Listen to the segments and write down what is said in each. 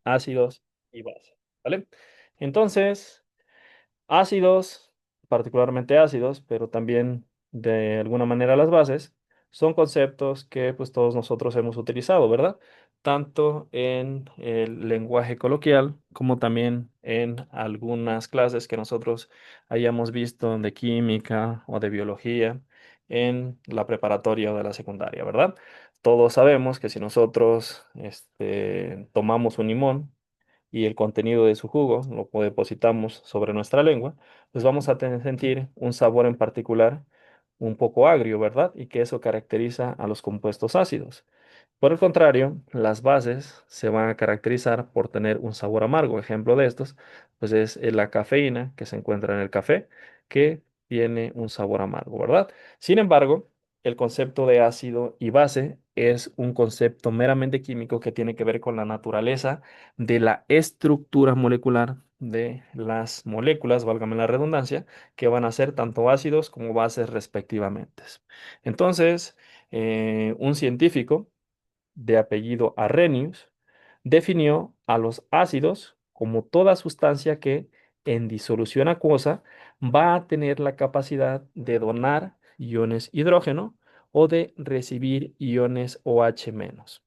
ácidos y bases, ¿vale? Entonces, ácidos, particularmente ácidos, pero también de alguna manera las bases, son conceptos que pues todos nosotros hemos utilizado, ¿verdad? Tanto en el lenguaje coloquial como también en algunas clases que nosotros hayamos visto de química o de biología en la preparatoria o de la secundaria, ¿verdad? Todos sabemos que si nosotros tomamos un limón, y el contenido de su jugo lo depositamos sobre nuestra lengua, pues vamos a sentir un sabor en particular un poco agrio, ¿verdad? Y que eso caracteriza a los compuestos ácidos. Por el contrario, las bases se van a caracterizar por tener un sabor amargo. Ejemplo de estos, pues es la cafeína que se encuentra en el café, que tiene un sabor amargo, ¿verdad? Sin embargo, el concepto de ácido y base es un concepto meramente químico que tiene que ver con la naturaleza de la estructura molecular de las moléculas, válgame la redundancia, que van a ser tanto ácidos como bases respectivamente. Entonces, un científico de apellido Arrhenius definió a los ácidos como toda sustancia que en disolución acuosa va a tener la capacidad de donar iones hidrógeno o de recibir iones OH-.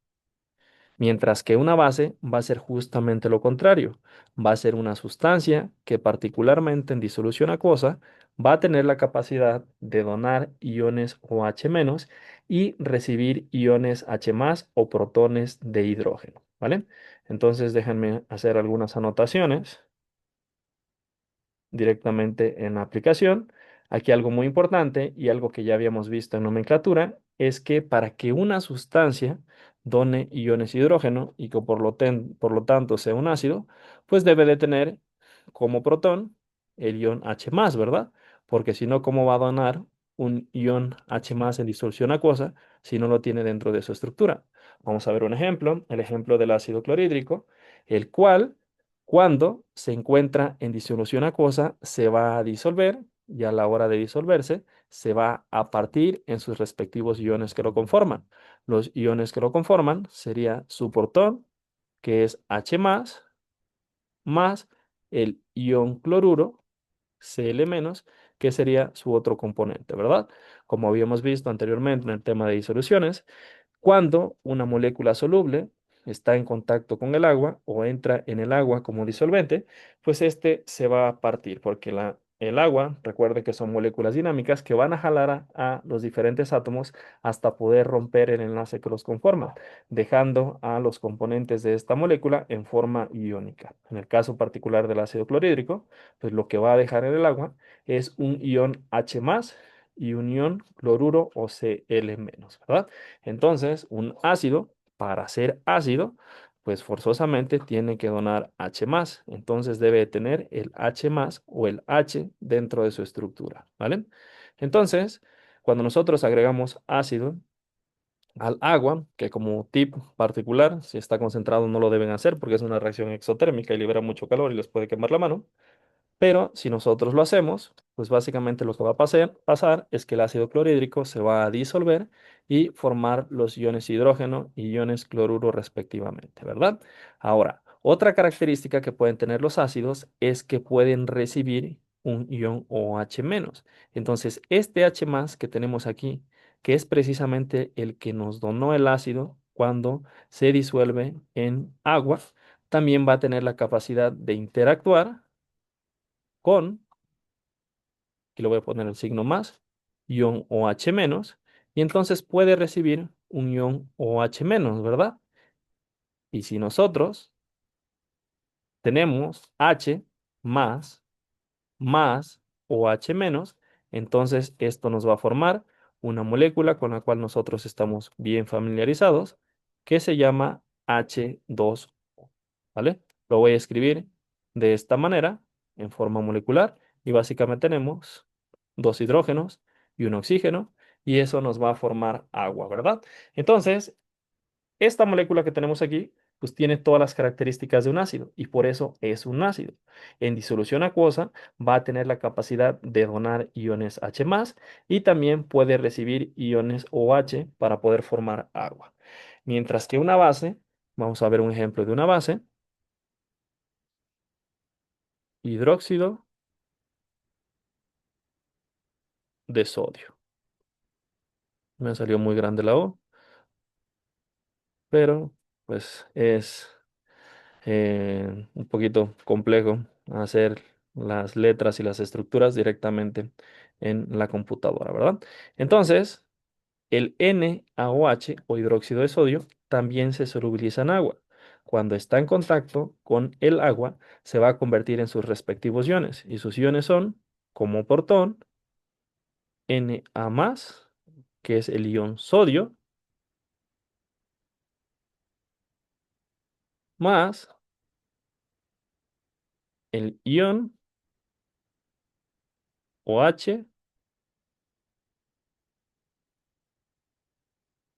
Mientras que una base va a ser justamente lo contrario. Va a ser una sustancia que particularmente en disolución acuosa va a tener la capacidad de donar iones OH- y recibir iones H+ o protones de hidrógeno, ¿vale? Entonces déjenme hacer algunas anotaciones directamente en la aplicación. Aquí algo muy importante y algo que ya habíamos visto en nomenclatura es que para que una sustancia done iones hidrógeno y que por lo tanto sea un ácido, pues debe de tener como protón el ion H+, ¿verdad? Porque si no, ¿cómo va a donar un ion H+ en disolución acuosa si no lo tiene dentro de su estructura? Vamos a ver un ejemplo, el ejemplo del ácido clorhídrico, el cual cuando se encuentra en disolución acuosa, se va a disolver y a la hora de disolverse, se va a partir en sus respectivos iones que lo conforman. Los iones que lo conforman sería su protón, que es H+, más el ion cloruro, Cl-, que sería su otro componente, ¿verdad? Como habíamos visto anteriormente en el tema de disoluciones, cuando una molécula soluble está en contacto con el agua o entra en el agua como disolvente, pues este se va a partir porque el agua, recuerde que son moléculas dinámicas que van a jalar a los diferentes átomos hasta poder romper el enlace que los conforma, dejando a los componentes de esta molécula en forma iónica. En el caso particular del ácido clorhídrico, pues lo que va a dejar en el agua es un ion H+ y un ion cloruro o Cl-, ¿verdad? Entonces, un ácido, para ser ácido, pues forzosamente tiene que donar H+. Entonces debe tener el H+ o el H dentro de su estructura, ¿vale? Entonces, cuando nosotros agregamos ácido al agua, que como tip particular, si está concentrado no lo deben hacer porque es una reacción exotérmica y libera mucho calor y les puede quemar la mano. Pero si nosotros lo hacemos, pues básicamente lo que va a pasar es que el ácido clorhídrico se va a disolver y formar los iones hidrógeno y iones cloruro respectivamente, ¿verdad? Ahora, otra característica que pueden tener los ácidos es que pueden recibir un ion OH-. Entonces, este H+ que tenemos aquí, que es precisamente el que nos donó el ácido cuando se disuelve en agua, también va a tener la capacidad de interactuar con, aquí le voy a poner el signo más, ion OH-, y entonces puede recibir un ion OH-, ¿verdad? Y si nosotros tenemos H más OH-, entonces esto nos va a formar una molécula con la cual nosotros estamos bien familiarizados, que se llama H2O, ¿vale? Lo voy a escribir de esta manera, en forma molecular, y básicamente tenemos dos hidrógenos y un oxígeno, y eso nos va a formar agua, ¿verdad? Entonces, esta molécula que tenemos aquí, pues tiene todas las características de un ácido y por eso es un ácido. En disolución acuosa va a tener la capacidad de donar iones H+ y también puede recibir iones OH para poder formar agua. Mientras que una base, vamos a ver un ejemplo de una base. hidróxido de sodio. Me salió muy grande la O, pero pues es un poquito complejo hacer las letras y las estructuras directamente en la computadora, ¿verdad? Entonces, el NaOH o hidróxido de sodio también se solubiliza en agua. Cuando está en contacto con el agua, se va a convertir en sus respectivos iones. Y sus iones son, como protón, Na+, que es el ion sodio, más el ion OH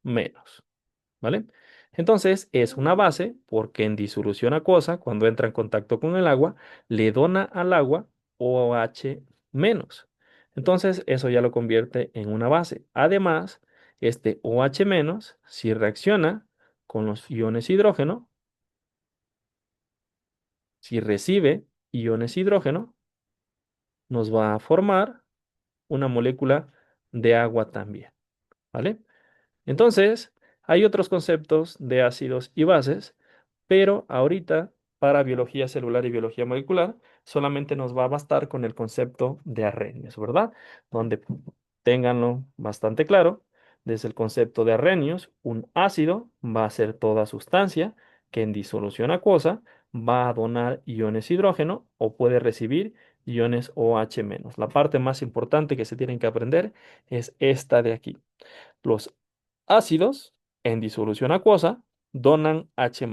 menos. ¿Vale? Entonces es una base porque en disolución acuosa, cuando entra en contacto con el agua, le dona al agua OH menos. Entonces eso ya lo convierte en una base. Además, este OH menos, si reacciona con los iones hidrógeno, si recibe iones hidrógeno, nos va a formar una molécula de agua también. ¿Vale? Entonces, hay otros conceptos de ácidos y bases, pero ahorita para biología celular y biología molecular solamente nos va a bastar con el concepto de Arrhenius, ¿verdad? Donde ténganlo bastante claro, desde el concepto de Arrhenius, un ácido va a ser toda sustancia que en disolución acuosa va a donar iones hidrógeno o puede recibir iones OH-. La parte más importante que se tienen que aprender es esta de aquí. Los ácidos en disolución acuosa donan H+.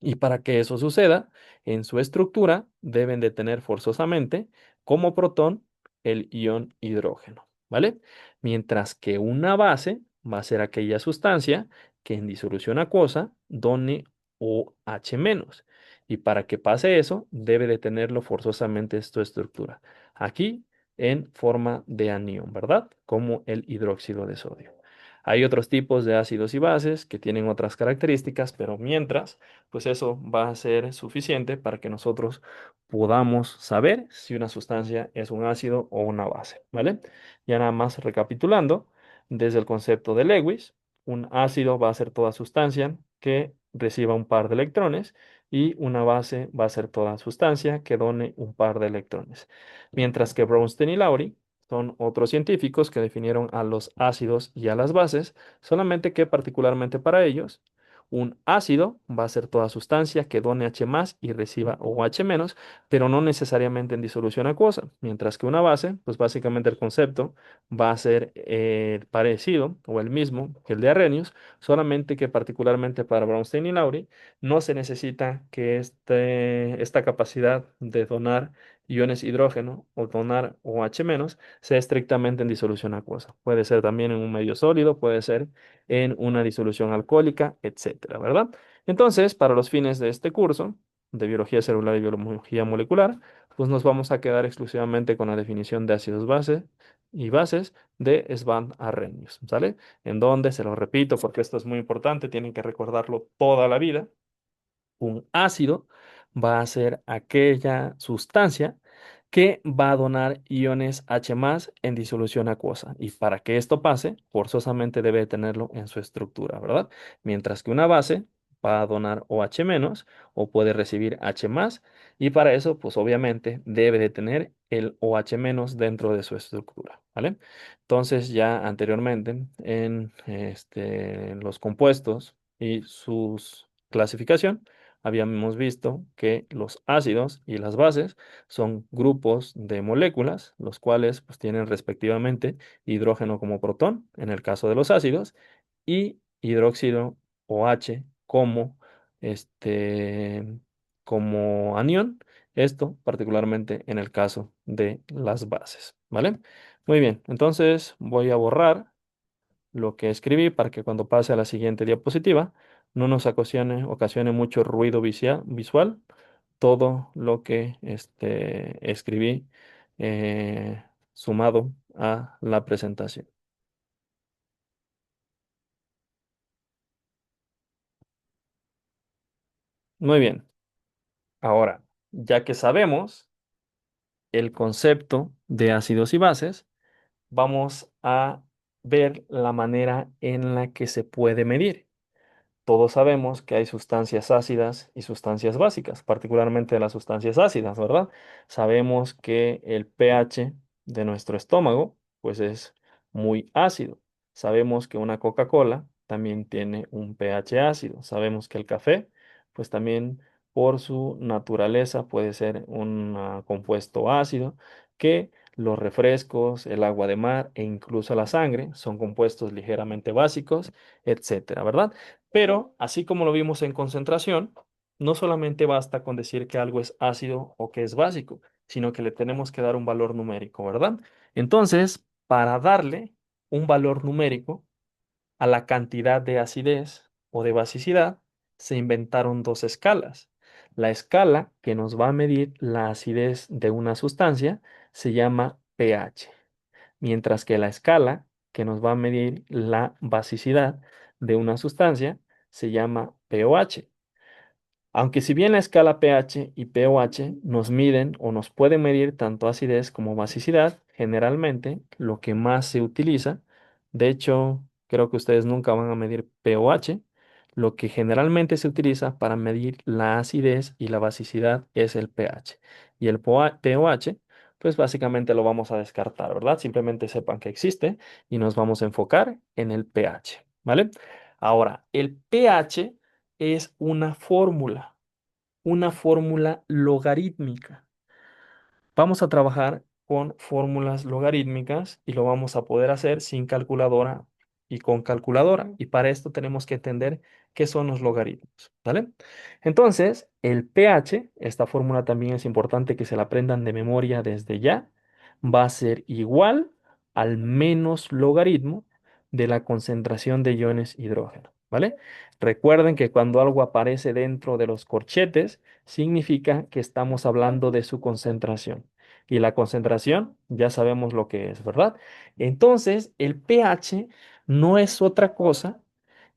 Y para que eso suceda, en su estructura deben de tener forzosamente como protón el ion hidrógeno, ¿vale? Mientras que una base va a ser aquella sustancia que en disolución acuosa done OH-. Y para que pase eso, debe de tenerlo forzosamente esta estructura. Aquí en forma de anión, ¿verdad? Como el hidróxido de sodio. Hay otros tipos de ácidos y bases que tienen otras características, pero mientras pues eso va a ser suficiente para que nosotros podamos saber si una sustancia es un ácido o una base, ¿vale? Ya nada más recapitulando, desde el concepto de Lewis, un ácido va a ser toda sustancia que reciba un par de electrones y una base va a ser toda sustancia que done un par de electrones. Mientras que Brownstein y Lowry son otros científicos que definieron a los ácidos y a las bases, solamente que particularmente para ellos, un ácido va a ser toda sustancia que done H+ y reciba OH-, pero no necesariamente en disolución acuosa, mientras que una base, pues básicamente el concepto va a ser parecido o el mismo que el de Arrhenius, solamente que particularmente para Brownstein y Lowry no se necesita que esta capacidad de donar iones hidrógeno o donar OH- sea estrictamente en disolución acuosa. Puede ser también en un medio sólido, puede ser en una disolución alcohólica, etcétera, ¿verdad? Entonces, para los fines de este curso de biología celular y biología molecular, pues nos vamos a quedar exclusivamente con la definición de ácidos base y bases de Svan Arrhenius, ¿sale? En donde, se lo repito, porque esto es muy importante, tienen que recordarlo toda la vida. Un ácido va a ser aquella sustancia que va a donar iones H+ en disolución acuosa. Y para que esto pase, forzosamente debe tenerlo en su estructura, ¿verdad? Mientras que una base va a donar OH- o puede recibir H+, y para eso, pues obviamente debe de tener el OH- dentro de su estructura, ¿vale? Entonces ya anteriormente en los compuestos y su clasificación, habíamos visto que los ácidos y las bases son grupos de moléculas, los cuales pues, tienen respectivamente hidrógeno como protón, en el caso de los ácidos, y hidróxido OH este, como anión, esto particularmente en el caso de las bases, ¿vale? Muy bien, entonces voy a borrar lo que escribí para que cuando pase a la siguiente diapositiva no nos ocasione mucho ruido visual todo lo que escribí sumado a la presentación. Muy bien, ahora, ya que sabemos el concepto de ácidos y bases, vamos a ver la manera en la que se puede medir. Todos sabemos que hay sustancias ácidas y sustancias básicas, particularmente las sustancias ácidas, ¿verdad? Sabemos que el pH de nuestro estómago, pues es muy ácido. Sabemos que una Coca-Cola también tiene un pH ácido. Sabemos que el café, pues también por su naturaleza puede ser un compuesto ácido, que los refrescos, el agua de mar e incluso la sangre son compuestos ligeramente básicos, etcétera, ¿verdad? Pero, así como lo vimos en concentración, no solamente basta con decir que algo es ácido o que es básico, sino que le tenemos que dar un valor numérico, ¿verdad? Entonces, para darle un valor numérico a la cantidad de acidez o de basicidad, se inventaron dos escalas. La escala que nos va a medir la acidez de una sustancia se llama pH, mientras que la escala que nos va a medir la basicidad de una sustancia se llama pOH. Aunque si bien la escala pH y pOH nos miden o nos pueden medir tanto acidez como basicidad, generalmente lo que más se utiliza, de hecho, creo que ustedes nunca van a medir pOH, lo que generalmente se utiliza para medir la acidez y la basicidad es el pH. Y el pOH, pues básicamente lo vamos a descartar, ¿verdad? Simplemente sepan que existe y nos vamos a enfocar en el pH, ¿vale? Ahora, el pH es una fórmula logarítmica. Vamos a trabajar con fórmulas logarítmicas y lo vamos a poder hacer sin calculadora y con calculadora. Y para esto tenemos que entender qué son los logaritmos, ¿vale? Entonces, el pH, esta fórmula también es importante que se la aprendan de memoria desde ya, va a ser igual al menos logaritmo de la concentración de iones hidrógeno, ¿vale? Recuerden que cuando algo aparece dentro de los corchetes, significa que estamos hablando de su concentración. Y la concentración ya sabemos lo que es, ¿verdad? Entonces, el pH no es otra cosa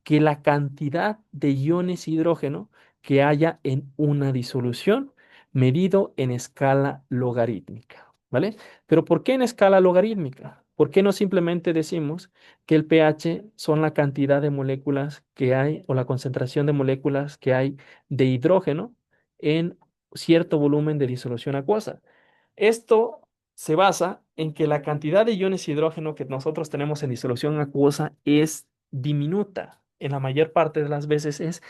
que la cantidad de iones hidrógeno que haya en una disolución medido en escala logarítmica, ¿vale? Pero ¿por qué en escala logarítmica? ¿Por qué no simplemente decimos que el pH son la cantidad de moléculas que hay o la concentración de moléculas que hay de hidrógeno en cierto volumen de disolución acuosa? Esto se basa en que la cantidad de iones hidrógeno que nosotros tenemos en disolución acuosa es diminuta. En la mayor parte de las veces es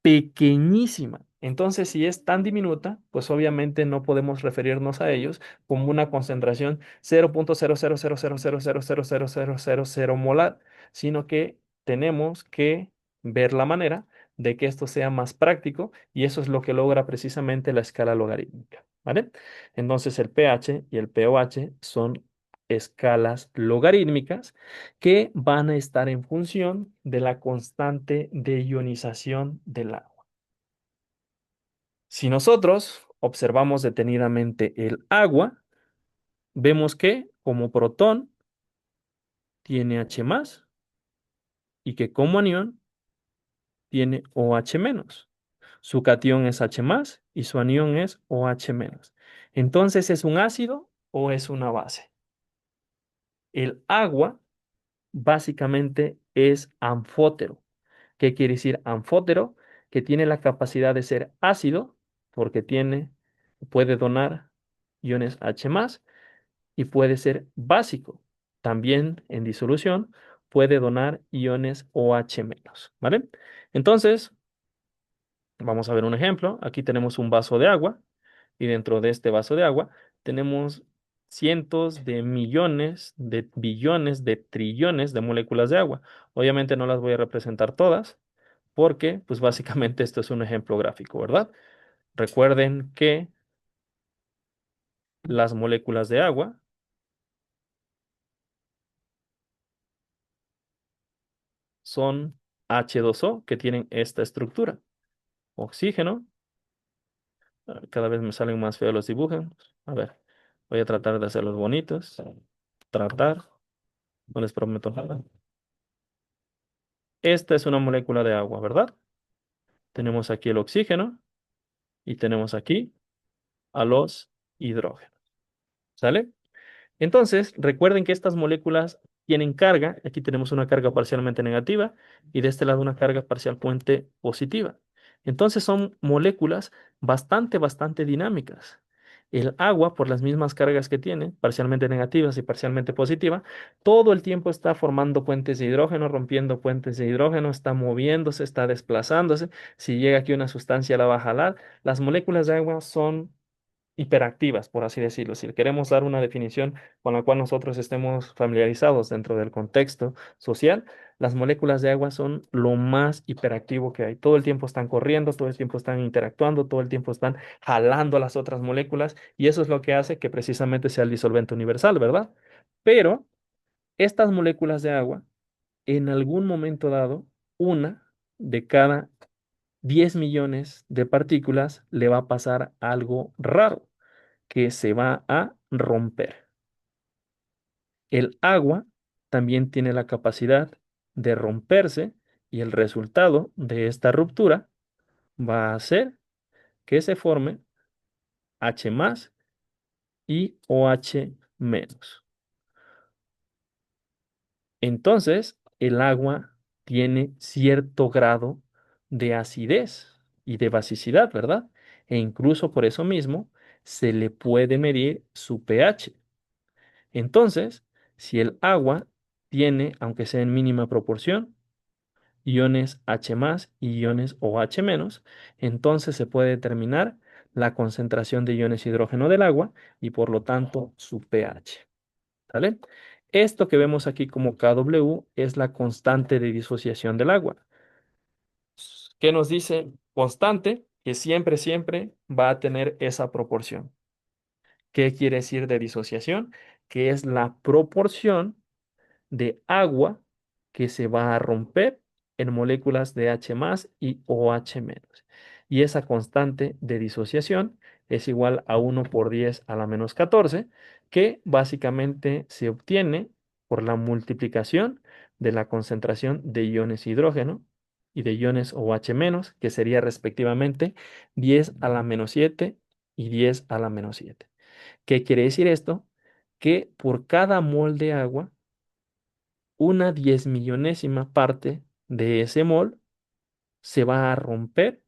pequeñísima. Entonces, si es tan diminuta, pues obviamente no podemos referirnos a ellos como una concentración 0.00000000000 molar, sino que tenemos que ver la manera de que esto sea más práctico y eso es lo que logra precisamente la escala logarítmica, ¿vale? Entonces, el pH y el pOH son escalas logarítmicas que van a estar en función de la constante de ionización del agua. Si nosotros observamos detenidamente el agua, vemos que como protón tiene H+, y que como anión tiene OH-. Su cation es H+, y su anión es OH-. Entonces, ¿es un ácido o es una base? El agua básicamente es anfótero. ¿Qué quiere decir anfótero? Que tiene la capacidad de ser ácido porque puede donar iones H+, y puede ser básico. También en disolución puede donar iones OH-, ¿vale? Entonces, vamos a ver un ejemplo. Aquí tenemos un vaso de agua y dentro de este vaso de agua tenemos cientos de millones, de billones, de trillones de moléculas de agua. Obviamente no las voy a representar todas porque, pues básicamente esto es un ejemplo gráfico, ¿verdad? Recuerden que las moléculas de agua son H2O que tienen esta estructura. Oxígeno. Cada vez me salen más feos los dibujos. A ver, voy a tratar de hacerlos bonitos. Tratar. No les prometo nada. Esta es una molécula de agua, ¿verdad? Tenemos aquí el oxígeno y tenemos aquí a los hidrógenos. ¿Sale? Entonces, recuerden que estas moléculas tienen carga. Aquí tenemos una carga parcialmente negativa y de este lado una carga parcial puente positiva. Entonces son moléculas bastante dinámicas. El agua, por las mismas cargas que tiene, parcialmente negativas y parcialmente positivas, todo el tiempo está formando puentes de hidrógeno, rompiendo puentes de hidrógeno, está moviéndose, está desplazándose. Si llega aquí una sustancia, la va a jalar. Las moléculas de agua son hiperactivas, por así decirlo. Si queremos dar una definición con la cual nosotros estemos familiarizados dentro del contexto social, las moléculas de agua son lo más hiperactivo que hay. Todo el tiempo están corriendo, todo el tiempo están interactuando, todo el tiempo están jalando a las otras moléculas y eso es lo que hace que precisamente sea el disolvente universal, ¿verdad? Pero estas moléculas de agua, en algún momento dado, una de cada 10 millones de partículas le va a pasar algo raro que se va a romper. El agua también tiene la capacidad de romperse y el resultado de esta ruptura va a ser que se forme H más y OH menos. Entonces, el agua tiene cierto grado de acidez y de basicidad, ¿verdad? E incluso por eso mismo se le puede medir su pH. Entonces, si el agua tiene, aunque sea en mínima proporción, iones H más y iones OH menos, entonces se puede determinar la concentración de iones hidrógeno del agua y por lo tanto su pH. ¿Sale? Esto que vemos aquí como Kw es la constante de disociación del agua. ¿Qué nos dice? Constante que siempre va a tener esa proporción. ¿Qué quiere decir de disociación? Que es la proporción de agua que se va a romper en moléculas de H más y OH menos. Y esa constante de disociación es igual a 1 por 10 a la menos 14, que básicamente se obtiene por la multiplicación de la concentración de iones hidrógeno y de iones OH menos, que sería respectivamente 10 a la menos 7 y 10 a la menos 7. ¿Qué quiere decir esto? Que por cada mol de agua, una 10 millonésima parte de ese mol se va a romper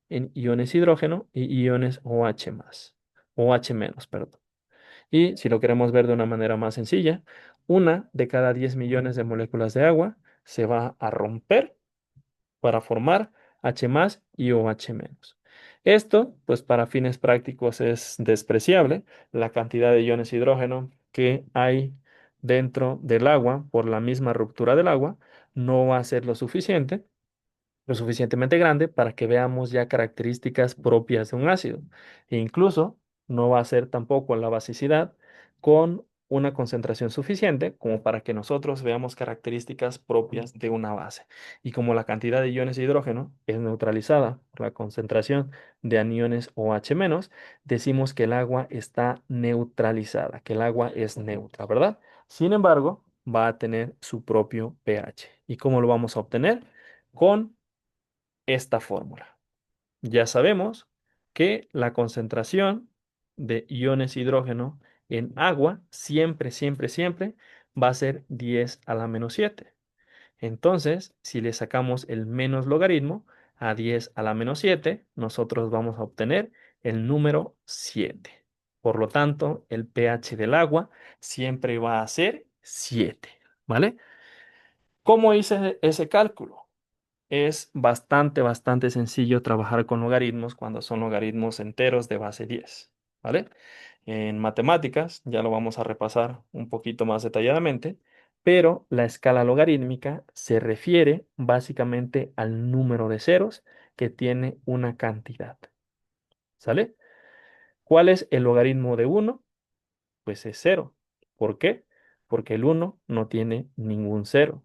en iones hidrógeno y iones OH más, OH menos, perdón. Y si lo queremos ver de una manera más sencilla, una de cada 10 millones de moléculas de agua se va a romper para formar H más y OH menos. Esto, pues para fines prácticos es despreciable. La cantidad de iones hidrógeno que hay dentro del agua por la misma ruptura del agua no va a ser lo suficientemente grande para que veamos ya características propias de un ácido. E incluso no va a ser tampoco la basicidad con una concentración suficiente como para que nosotros veamos características propias de una base. Y como la cantidad de iones de hidrógeno es neutralizada por la concentración de aniones OH-, decimos que el agua está neutralizada, que el agua es neutra, ¿verdad? Sin embargo, va a tener su propio pH. ¿Y cómo lo vamos a obtener? Con esta fórmula. Ya sabemos que la concentración de iones hidrógeno en agua siempre va a ser 10 a la menos 7. Entonces, si le sacamos el menos logaritmo a 10 a la menos 7, nosotros vamos a obtener el número 7. Por lo tanto, el pH del agua siempre va a ser 7. ¿Vale? ¿Cómo hice ese cálculo? Es bastante sencillo trabajar con logaritmos cuando son logaritmos enteros de base 10, ¿vale? En matemáticas, ya lo vamos a repasar un poquito más detalladamente, pero la escala logarítmica se refiere básicamente al número de ceros que tiene una cantidad, ¿sale? ¿Cuál es el logaritmo de uno? Pues es cero. ¿Por qué? Porque el uno no tiene ningún cero.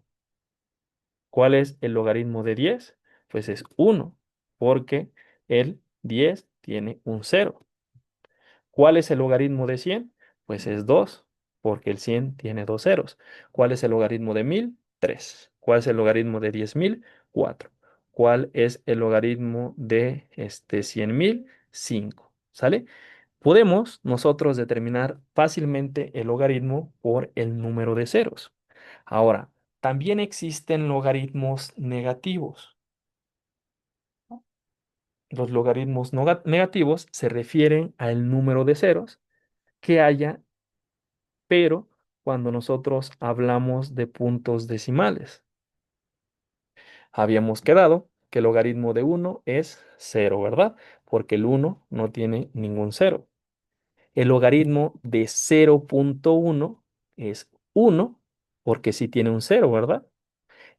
¿Cuál es el logaritmo de 10? Pues es uno, porque el 10 tiene un cero. ¿Cuál es el logaritmo de 100? Pues es 2, porque el 100 tiene dos ceros. ¿Cuál es el logaritmo de 1000? 3. ¿Cuál es el logaritmo de 10.000? 4. ¿Cuál es el logaritmo de 100.000? 5. ¿Sale? Podemos nosotros determinar fácilmente el logaritmo por el número de ceros. Ahora, también existen logaritmos negativos. Los logaritmos negativos se refieren al número de ceros que haya, pero cuando nosotros hablamos de puntos decimales. Habíamos quedado que el logaritmo de uno es cero, ¿verdad? Porque el uno no tiene ningún cero. El logaritmo de 0,1 es uno, porque sí tiene un cero, ¿verdad?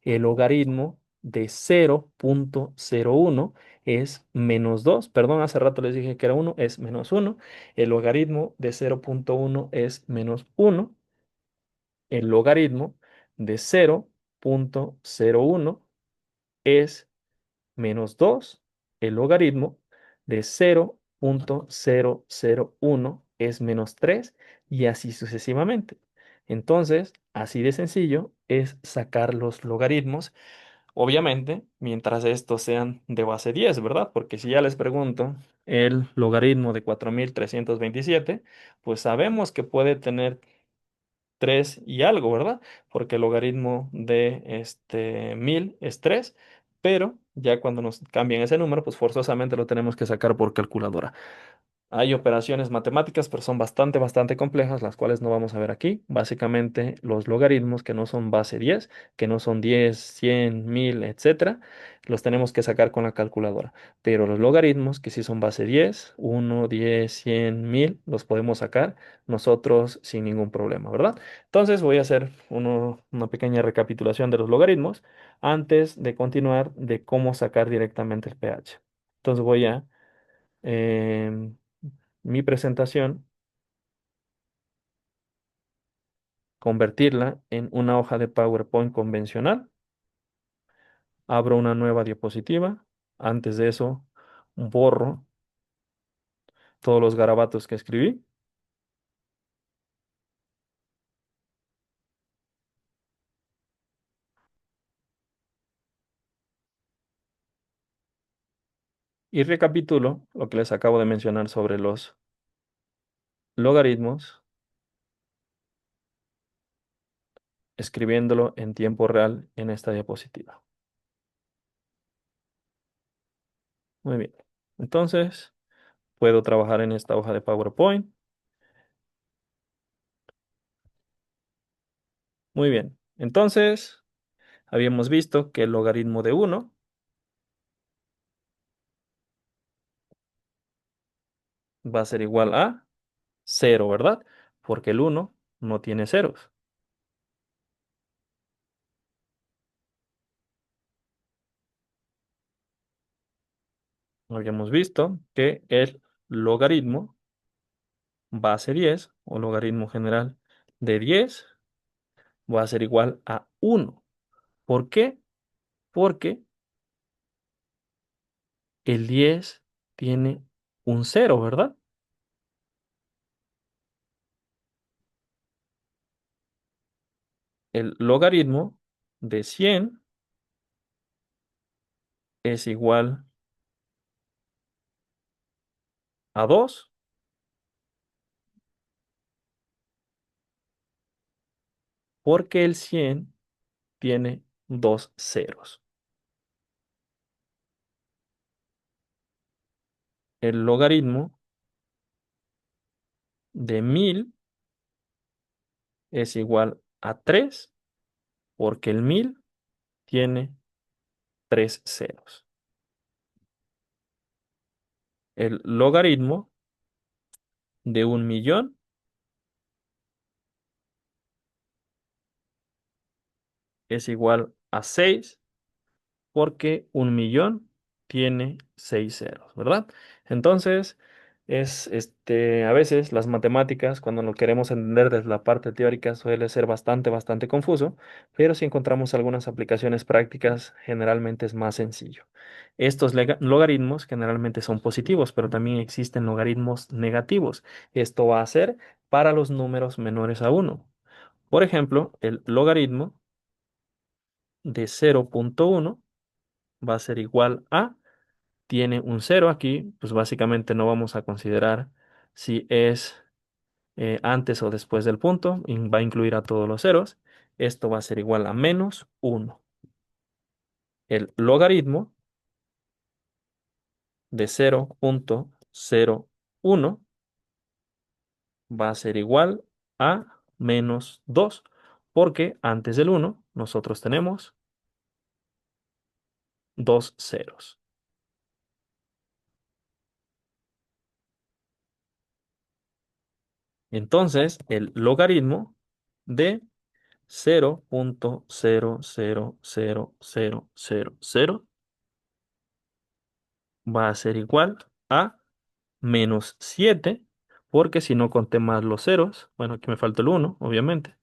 El logaritmo de 0,01 es menos 2. Perdón, hace rato les dije que era uno, es menos uno. El logaritmo de 0,1 es menos uno. El logaritmo de 0,01 es menos 2. El logaritmo de 0,001 es menos 3 y así sucesivamente. Entonces, así de sencillo es sacar los logaritmos. Obviamente, mientras estos sean de base 10, ¿verdad? Porque si ya les pregunto el logaritmo de 4327, pues sabemos que puede tener 3 y algo, ¿verdad? Porque el logaritmo de 1000 es 3, pero ya cuando nos cambian ese número, pues forzosamente lo tenemos que sacar por calculadora. Hay operaciones matemáticas, pero son bastante complejas, las cuales no vamos a ver aquí. Básicamente, los logaritmos que no son base 10, que no son 10, 100, 1000, etcétera, los tenemos que sacar con la calculadora. Pero los logaritmos que sí son base 10, 1, 10, 100, 1000, los podemos sacar nosotros sin ningún problema, ¿verdad? Entonces, voy a hacer una pequeña recapitulación de los logaritmos antes de continuar de cómo sacar directamente el pH. Entonces, voy a em, mi presentación, convertirla en una hoja de PowerPoint convencional. Abro una nueva diapositiva. Antes de eso, borro todos los garabatos que escribí y recapitulo lo que les acabo de mencionar sobre los logaritmos, escribiéndolo en tiempo real en esta diapositiva. Muy bien. Entonces, puedo trabajar en esta hoja de PowerPoint. Muy bien. Entonces, habíamos visto que el logaritmo de uno va a ser igual a cero, ¿verdad? Porque el uno no tiene ceros. Habíamos visto que el logaritmo base 10 o logaritmo general de 10 va a ser igual a uno. ¿Por qué? Porque el 10 tiene un cero, ¿verdad? El logaritmo de 100 es igual a 2 porque el 100 tiene dos ceros. El logaritmo de 1000 es igual a 3 porque el 1000 tiene tres ceros. El logaritmo de 1.000.000 es igual a 6 porque 1.000.000 tiene 6 ceros, ¿verdad? Entonces, a veces las matemáticas, cuando lo queremos entender desde la parte teórica, suele ser bastante confuso, pero si encontramos algunas aplicaciones prácticas, generalmente es más sencillo. Estos logaritmos generalmente son positivos, pero también existen logaritmos negativos. Esto va a ser para los números menores a uno. Por ejemplo, el logaritmo de 0,1 va a ser igual a, tiene un cero aquí, pues básicamente no vamos a considerar Si es antes o después del punto, va a incluir a todos los ceros. Esto va a ser igual a menos 1. El logaritmo de 0,01 va a ser igual a menos 2, porque antes del 1 nosotros tenemos dos ceros. Entonces, el logaritmo de 0,000000 va a ser igual a menos 7, porque si no conté más los ceros, bueno, aquí me falta el 1, obviamente.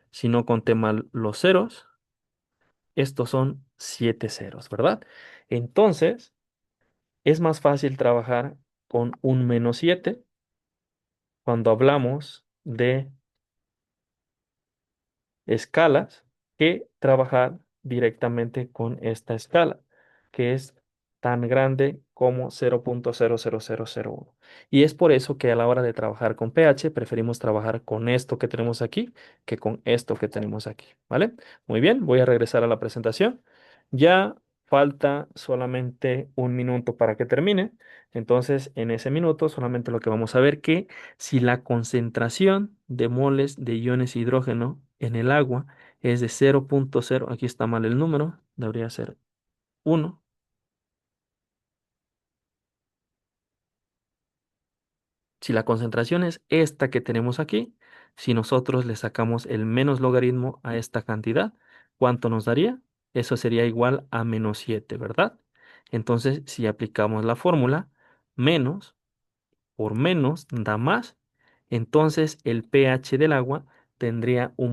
Si no conté mal los ceros, estos son 7 ceros, ¿verdad? Entonces, es más fácil trabajar con un menos 7 cuando hablamos de escalas que trabajar directamente con esta escala, que es tan grande como 0,00001. Y es por eso que a la hora de trabajar con pH preferimos trabajar con esto que tenemos aquí que con esto que tenemos aquí, ¿vale? Muy bien, voy a regresar a la presentación. Ya falta solamente un minuto para que termine. Entonces, en ese minuto solamente lo que vamos a ver que si la concentración de moles de iones hidrógeno en el agua es de 0,0, aquí está mal el número, debería ser 1. Si la concentración es esta que tenemos aquí, si nosotros le sacamos el menos logaritmo a esta cantidad, ¿cuánto nos daría? Eso sería igual a menos 7, ¿verdad? Entonces, si aplicamos la fórmula, menos por menos da más, entonces el pH del agua tendría un